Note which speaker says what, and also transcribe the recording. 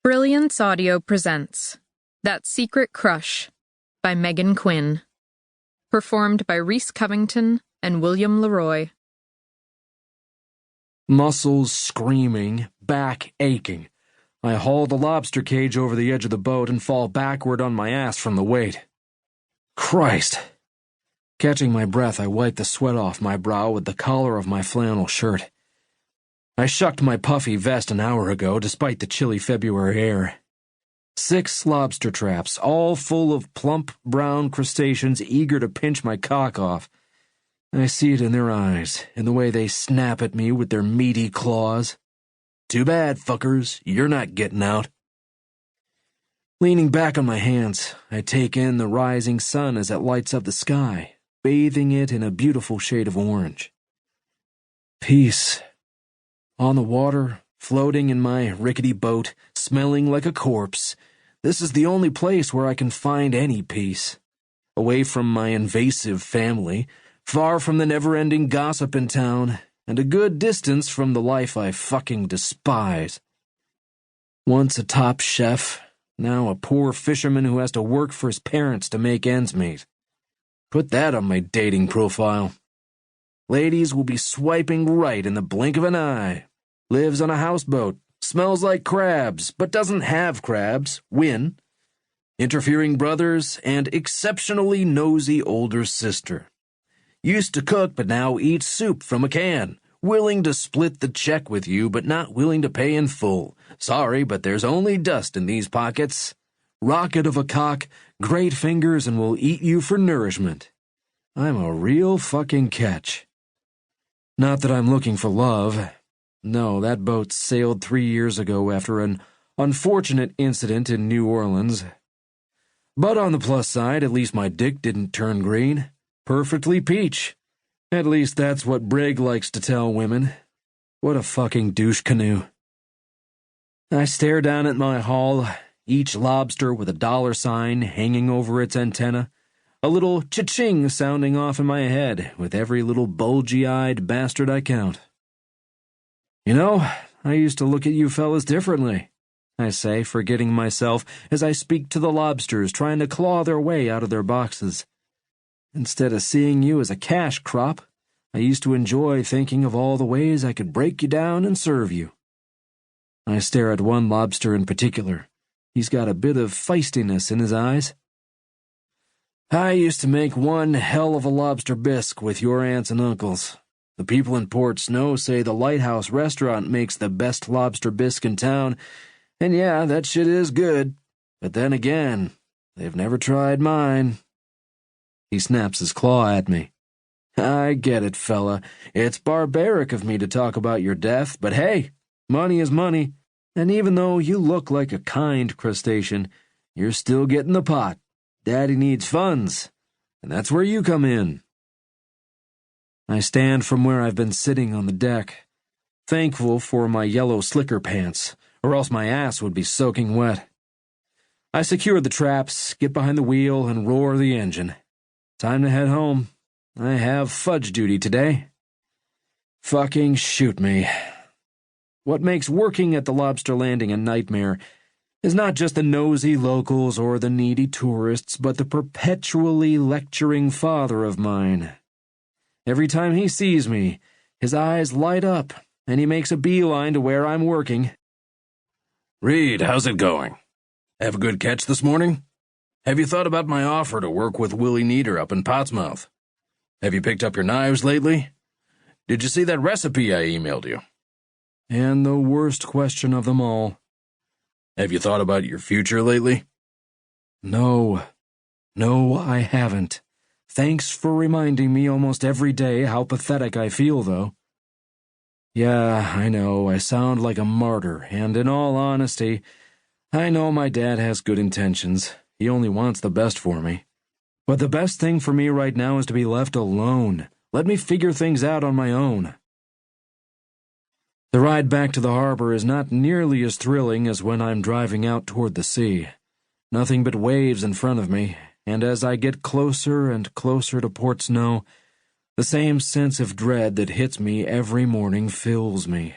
Speaker 1: Brilliance Audio presents That Secret Crush by Meghan Quinn. Performed by Reese Covington and William Leroy.
Speaker 2: Muscles screaming, back aching. I haul the lobster cage over the edge of the boat and fall backward on my ass from the weight. Christ! Catching my breath, I wipe the sweat off my brow with the collar of my flannel shirt. I shucked my puffy vest an hour ago, despite the chilly February air. 6 lobster traps, all full of plump brown crustaceans eager to pinch my cock off. I see it in their eyes, in the way they snap at me with their meaty claws. Too bad, fuckers, you're not getting out. Leaning back on my hands, I take in the rising sun as it lights up the sky, bathing it in a beautiful shade of orange. Peace. On the water, floating in my rickety boat, smelling like a corpse, this is the only place where I can find any peace. Away from my invasive family, far from the never-ending gossip in town, and a good distance from the life I fucking despise. Once a top chef, now a poor fisherman who has to work for his parents to make ends meet. Put that on my dating profile. Ladies will be swiping right in the blink of an eye. Lives on a houseboat, smells like crabs, but doesn't have crabs, win. Interfering brothers, and exceptionally nosy older sister. Used to cook, but now eats soup from a can. Willing to split the check with you, but not willing to pay in full. Sorry, but there's only dust in these pockets. Rocket of a cock, great fingers, and will eat you for nourishment. I'm a real fucking catch. Not that I'm looking for love. No, that boat sailed 3 years ago after an unfortunate incident in New Orleans. But on the plus side, at least my dick didn't turn green. Perfectly peach. At least that's what Brig likes to tell women. What a fucking douche canoe. I stare down at my haul, each lobster with a dollar sign hanging over its antenna, a little cha-ching sounding off in my head with every little bulgy-eyed bastard I count. You know, I used to look at you fellas differently, I say, forgetting myself as I speak to the lobsters trying to claw their way out of their boxes. Instead of seeing you as a cash crop, I used to enjoy thinking of all the ways I could break you down and serve you. I stare at one lobster in particular. He's got a bit of feistiness in his eyes. I used to make one hell of a lobster bisque with your aunts and uncles. The people in Port Snow say the Lighthouse restaurant makes the best lobster bisque in town, and yeah, that shit is good. But then again, they've never tried mine. He snaps his claw at me. I get it, fella. It's barbaric of me to talk about your death, but hey, money is money, and even though you look like a kind crustacean, you're still getting the pot. Daddy needs funds, and that's where you come in. I stand from where I've been sitting on the deck, thankful for my yellow slicker pants, or else my ass would be soaking wet. I secure the traps, get behind the wheel, and roar the engine. Time to head home. I have fudge duty today. Fucking shoot me. What makes working at the lobster landing a nightmare is not just the nosy locals or the needy tourists, but the perpetually lecturing father of mine. Every time he sees me, his eyes light up, and he makes a beeline to where I'm working.
Speaker 3: Reed, how's it going? Have a good catch this morning? Have you thought about my offer to work with Willie Neater up in Portsmouth? Have you picked up your knives lately? Did you see that recipe I emailed you?
Speaker 2: And the worst question of them all.
Speaker 3: Have you thought about your future lately?
Speaker 2: No, I haven't. Thanks for reminding me almost every day how pathetic I feel, though. Yeah, I know, I sound like a martyr, and in all honesty, I know my dad has good intentions. He only wants the best for me. But the best thing for me right now is to be left alone. Let me figure things out on my own. The ride back to the harbor is not nearly as thrilling as when I'm driving out toward the sea. Nothing but waves in front of me, and as I get closer and closer to Port Snow, the same sense of dread that hits me every morning fills me.